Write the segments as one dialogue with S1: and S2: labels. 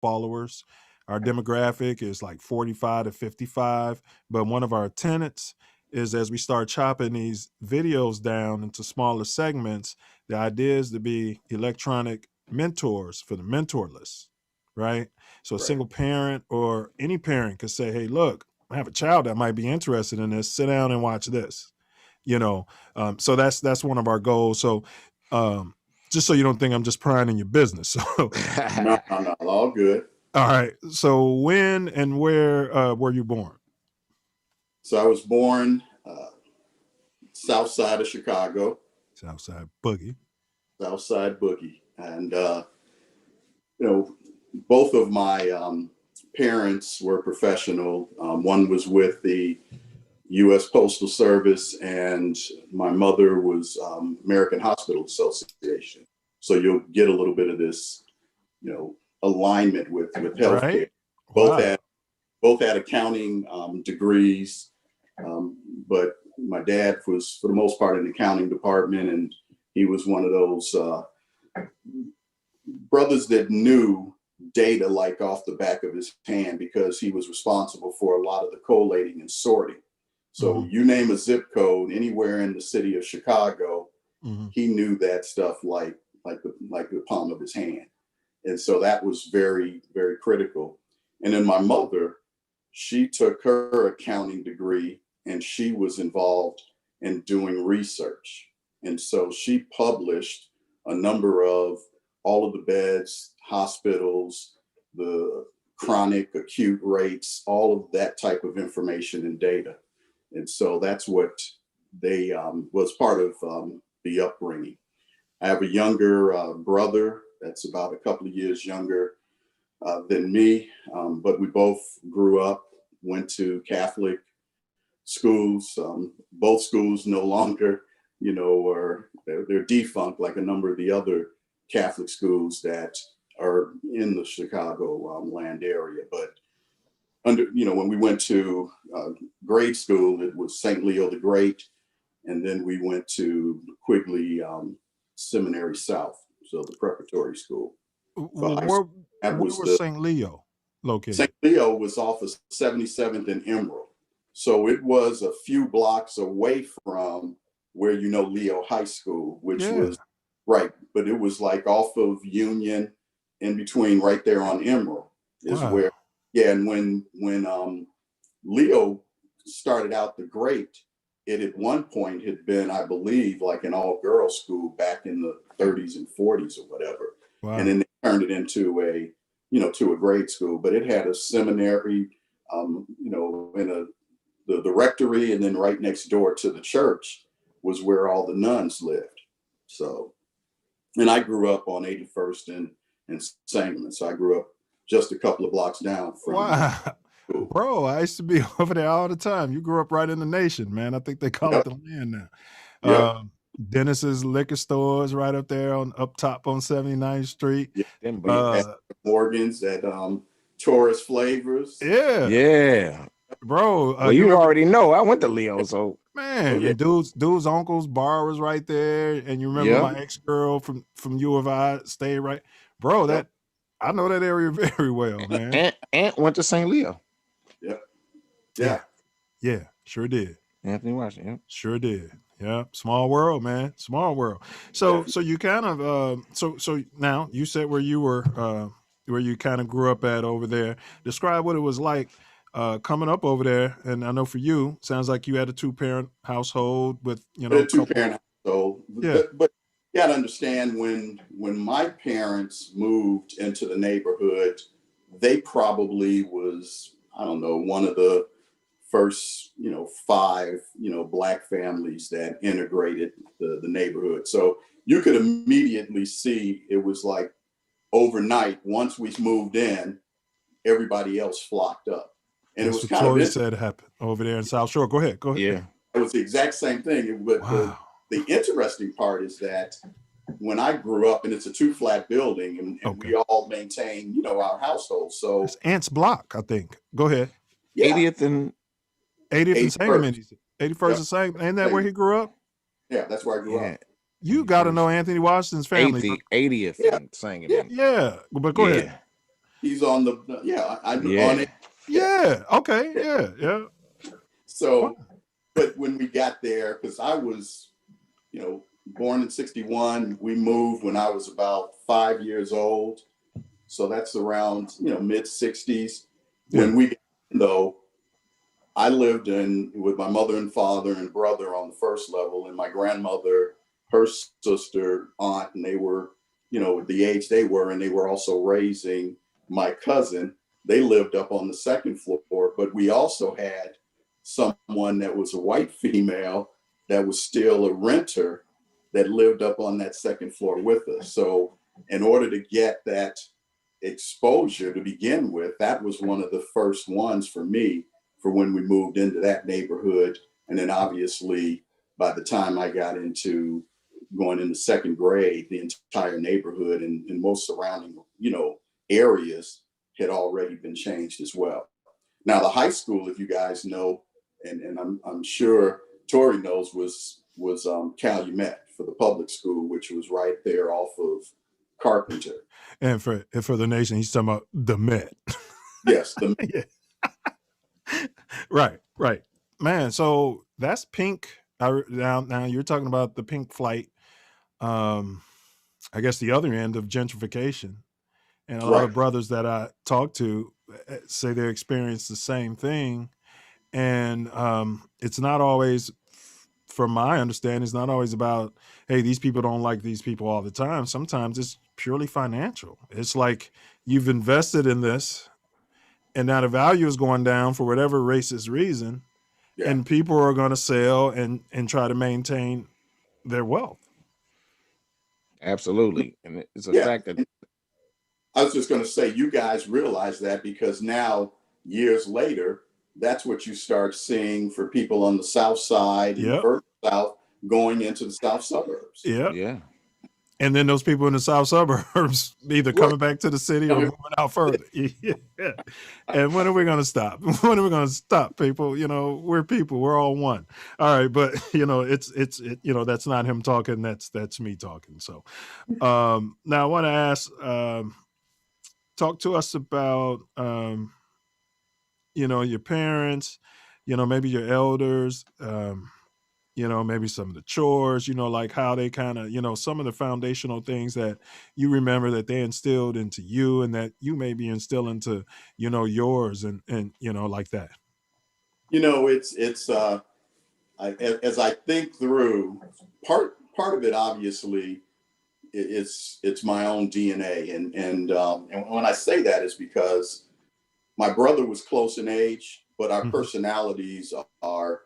S1: followers. Our demographic is like 45 to 55. But one of our tenets is, as we start chopping these videos down into smaller segments, the idea is to be electronic mentors for the mentorless, right? So a
S2: Right.
S1: single parent or any parent could say, hey, look, I have a child that might be interested in this. Sit down and watch this. So that's one of our goals. So just so you don't think I'm just prying in your business. So
S2: No, all good.
S1: all right. So when and where were you born?
S2: So I was born south side of Chicago.
S1: Southside Boogie.
S2: Southside Boogie. And, both of my parents were professional. One was with the U.S. Postal Service, and my mother was American Hospital Association. So you'll get a little bit of this, alignment with healthcare.
S1: Right?
S2: Both had accounting degrees, but my dad was, for the most part, in the accounting department, and he was one of those brothers that knew data like off the back of his hand, because he was responsible for a lot of the collating and sorting. So you name a zip code anywhere in the city of Chicago, he knew that stuff like the palm of his hand. And so that was very, very critical. And then my mother, she took her accounting degree and she was involved in doing research. And so she published a number of all of the beds, hospitals, the chronic acute rates, all of that type of information and data. And so that's what they was part of the upbringing. I have a younger brother that's about a couple of years younger than me, but we both grew up, went to Catholic schools. Both schools no longer, they're defunct, like a number of the other Catholic schools that are in the Chicago land area. But when we went to grade school, it was St. Leo the Great, and then we went to Quigley Seminary South, so the preparatory school.
S1: Where was St. Leo located?
S2: St. Leo was off of 77th and Emerald. So it was a few blocks away from where Leo High School, which was right, but it was like off of Union, in between right there on Emerald is where, and when Leo started out the Great, it at one point had been, I believe, like an all-girls school back in the 30s and 40s or whatever. Wow. And then they turned it into a grade school, but it had a seminary, in the rectory, and then right next door to the church was where all the nuns lived. So, and I grew up on 81st and Sangamon. So I grew up just a couple of blocks down from.
S1: Wow. Bro, I used to be over there all the time. You grew up right in the Nation, man. I think they call it the land now. Dennis's liquor stores right up there up top on 79th Street.
S2: Morgan's at Taurus Flavors.
S3: Yeah.
S1: Bro.
S3: Well, you already know. I went to Leo, so.
S1: Man, and dude's uncle's bar was right there. And you remember my ex-girl from U of I stayed right. Bro, I know that area very well, man.
S3: Aunt went to St. Leo.
S1: Yeah, sure did.
S3: Anthony Washington.
S1: Sure did. Yeah, small world, man. Small world. So you kind of so now you said where you were where you kind of grew up at over there. Describe what it was like coming up over there. And I know for you, sounds like you had a 2-parent household with
S2: a 2-parent household.
S1: Yeah.
S2: But you got to understand, when my parents moved into the neighborhood, they probably was, I don't know, one of the first, 5, Black families that integrated the neighborhood. So you could immediately see it was like overnight, once we moved in, everybody else flocked up. And
S1: that's
S2: it was
S1: what
S2: kind
S1: Tori
S2: of
S1: said happened over there in South Shore. Go ahead.
S3: Yeah.
S2: It was the exact same thing. But the interesting part is that when I grew up, and it's a 2-flat building, and we all maintain, our household. So
S1: it's Ant's block, I think. Go ahead.
S3: 80th and
S1: Sangamon. 81st and Sangamon. Ain't that where he grew up?
S2: Yeah, that's where I grew up.
S1: You got to know Anthony Washington's family.
S3: 80th and Sangamon.
S1: Yeah, but go ahead.
S2: He's on the on
S3: Yeah.
S2: it.
S1: Yeah. Okay. Yeah. Yeah.
S2: So, but when we got there, because I was, born in '61, we moved when I was about 5 years old. So that's around, mid '60s.
S1: Yeah.
S2: When we, though, I lived in with my mother and father and brother on the first level, and my grandmother, her sister, aunt, and they were, the age they were, and they were also raising my cousin. They lived up on the second floor, but we also had someone that was a white female that was still a renter that lived up on that second floor with us. So in order to get that exposure to begin with, that was one of the first ones for me for when we moved into that neighborhood. And then obviously by the time I got into going into second grade, the entire neighborhood and most surrounding, areas had already been changed as well. Now the high school, if you guys know, and I'm sure Tori knows, was Calumet for the public school, which was right there off of Carpenter.
S1: And for the nation, he's talking about the Met.
S2: Yes,
S1: Yeah. Right. Man, so that's pink. Now you're talking about the pink flight. I guess the other end of gentrification. And a lot of brothers that I talk to say they experience the same thing. And it's not always, from my understanding, it's not always about, hey, these people don't like these people all the time. Sometimes it's purely financial. It's like you've invested in this, and now the value is going down for whatever racist reason, and people are going to sell and try to maintain their wealth.
S3: Absolutely. And it's a fact that
S2: I was just going to say, you guys realize that because now, years later, that's what you start seeing for people on the south side and further south going into the south suburbs.
S3: Yeah.
S1: And then those people in the south suburbs either coming back to the city or moving out further. Yeah. And when are we going to stop? When are we going to stop, people? We're people. We're all one. All right, but it's that's not him talking. That's me talking. So now I want to ask, talk to us about your parents, maybe your elders. Maybe some of the chores, like how they kind of, some of the foundational things that you remember that they instilled into you and that you maybe instill into, yours and like that.
S2: It's as I think through part of it, obviously, it's my own DNA. And when I say that is because my brother was close in age, but our personalities are,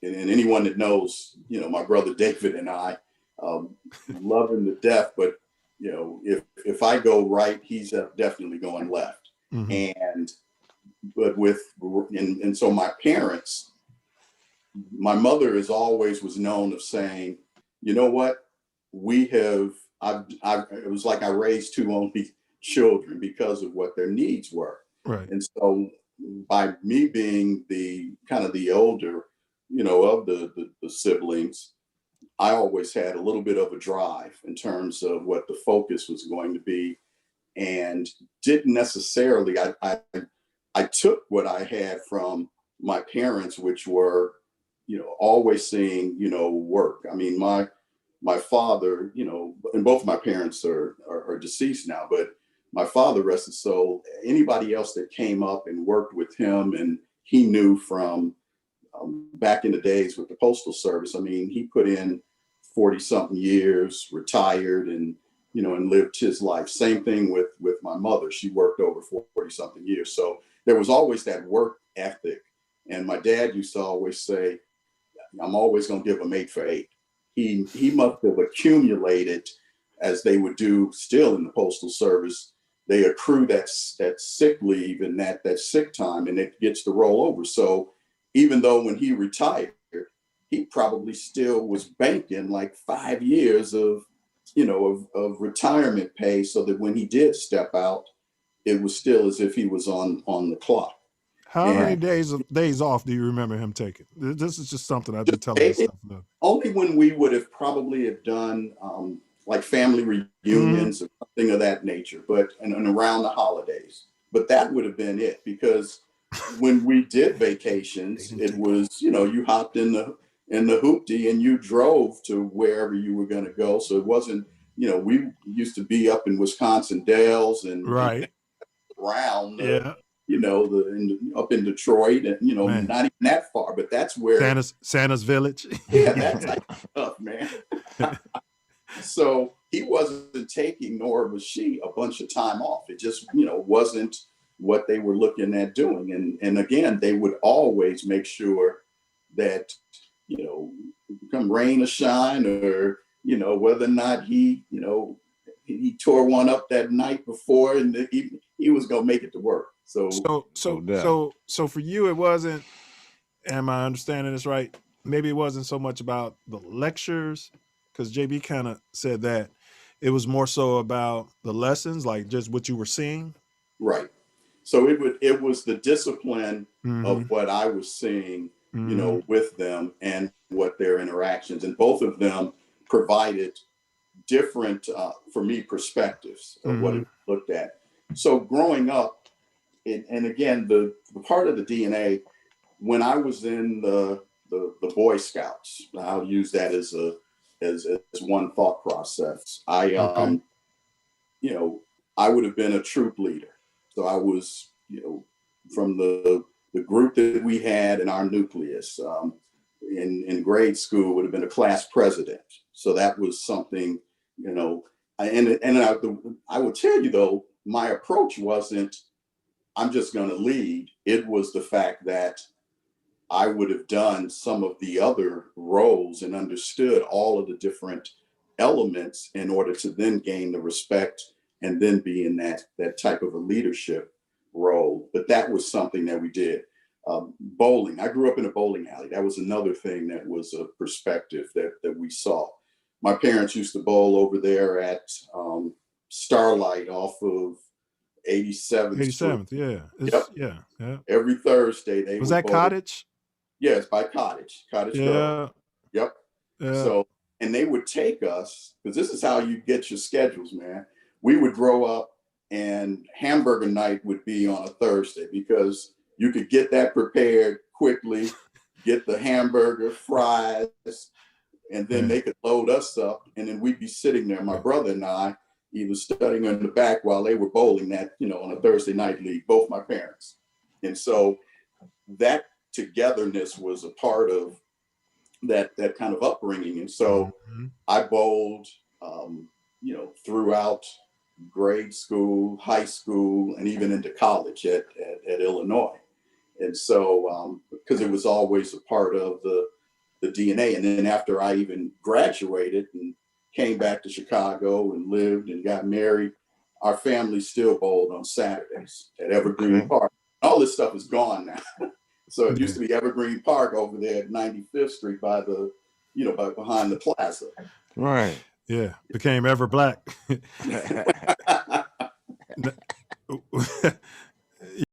S2: and anyone that knows, my brother David and I love him to death. But if I go right, he's definitely going left. And so my parents, my mother is always was known of saying, you know what, it was like I raised two only children because of what their needs were.
S1: Right.
S2: And so by me being the kind of the older, of the siblings, I always had a little bit of a drive in terms of what the focus was going to be, and didn't necessarily, I took what I had from my parents, which were, always seeing, work. I mean, my father, and both of my parents are deceased now, but my father, rest his soul, anybody else that came up and worked with him and he knew from back in the days with the Postal Service, I mean, he put in 40 something years, retired, and, and lived his life. Same thing with my mother. She worked over 40 something years. So there was always that work ethic. And my dad used to always say, I'm always going to give him 8 for 8. He must have accumulated, as they would do still in the Postal Service. They accrue that sick leave and that sick time, and it gets to roll over. So even though when he retired, he probably still was banking like 5 years of retirement pay, so that when he did step out, it was still as if he was on the clock.
S1: How many days off do you remember him taking? This is just something I've been telling myself.
S2: Only when we would have probably have done like family reunions or something of that nature, but and around the holidays. but that would have been it, because when we did vacations, it was, you hopped in the hoopty and you drove to wherever you were going to go. So it wasn't, we used to be up in Wisconsin Dells and
S1: Right.
S2: around,
S1: Yeah.
S2: up in Detroit, and
S1: Man.
S2: not even that far, but that's where
S1: Santa's Village.
S2: yeah, that type of stuff, man. So he wasn't taking, nor was she, a bunch of time off. It just, wasn't what they were looking at doing. And again, they would always make sure that, come rain or shine, or, whether or not he tore one up that night before, and he was going to make it to work. So
S1: for you, it wasn't, am I understanding this right? Maybe it wasn't so much about the lectures, because JB kind of said that it was more so about the lessons, like just what you were seeing.
S2: Right. So it was the discipline of what I was seeing, with them, and what their interactions, and both of them provided different, for me, perspectives of what it looked at. So growing up, and again, the part of the DNA, when I was in the Boy Scouts, I'll use that as one thought process. I would have been a troop leader. So I was, from the group that we had in our nucleus, in grade school, would have been a class president. So that was something, and I would tell you, though, my approach wasn't, I'm just going to lead. It was the fact that I would have done some of the other roles and understood all of the different elements in order to then gain the respect and then be in that type of a leadership role. But that was something that we did. Bowling. I grew up in a bowling alley. That was another thing that was a perspective that we saw. My parents used to bowl over there at Starlight off of 87th.
S1: Yeah.
S2: Yep.
S1: Yeah.
S2: Every Thursday they
S1: was that
S2: bowl.
S1: Cottage?
S2: Yes, by Cottage Grove. Yep.
S1: Yeah.
S2: So, and they would take us, because this is how you get your schedules, man. We would grow up and hamburger night would be on a Thursday, because you could get that prepared quickly, get the hamburger, fries, and then they could load us up, and then we'd be sitting there, my brother and I, either studying in the back while they were bowling that, on a Thursday night league, both my parents. And so that togetherness was a part of that kind of upbringing. And so I bowled, throughout grade school, high school, and even into college at Illinois. And so, because it was always a part of the DNA. And then after I even graduated and came back to Chicago and lived and got married, our family still bowled on Saturdays at Evergreen Park. All this stuff is gone now. So it used to be Evergreen Park over there at 95th Street by the, by behind the plaza.
S3: Right.
S1: Yeah. Became Ever Black.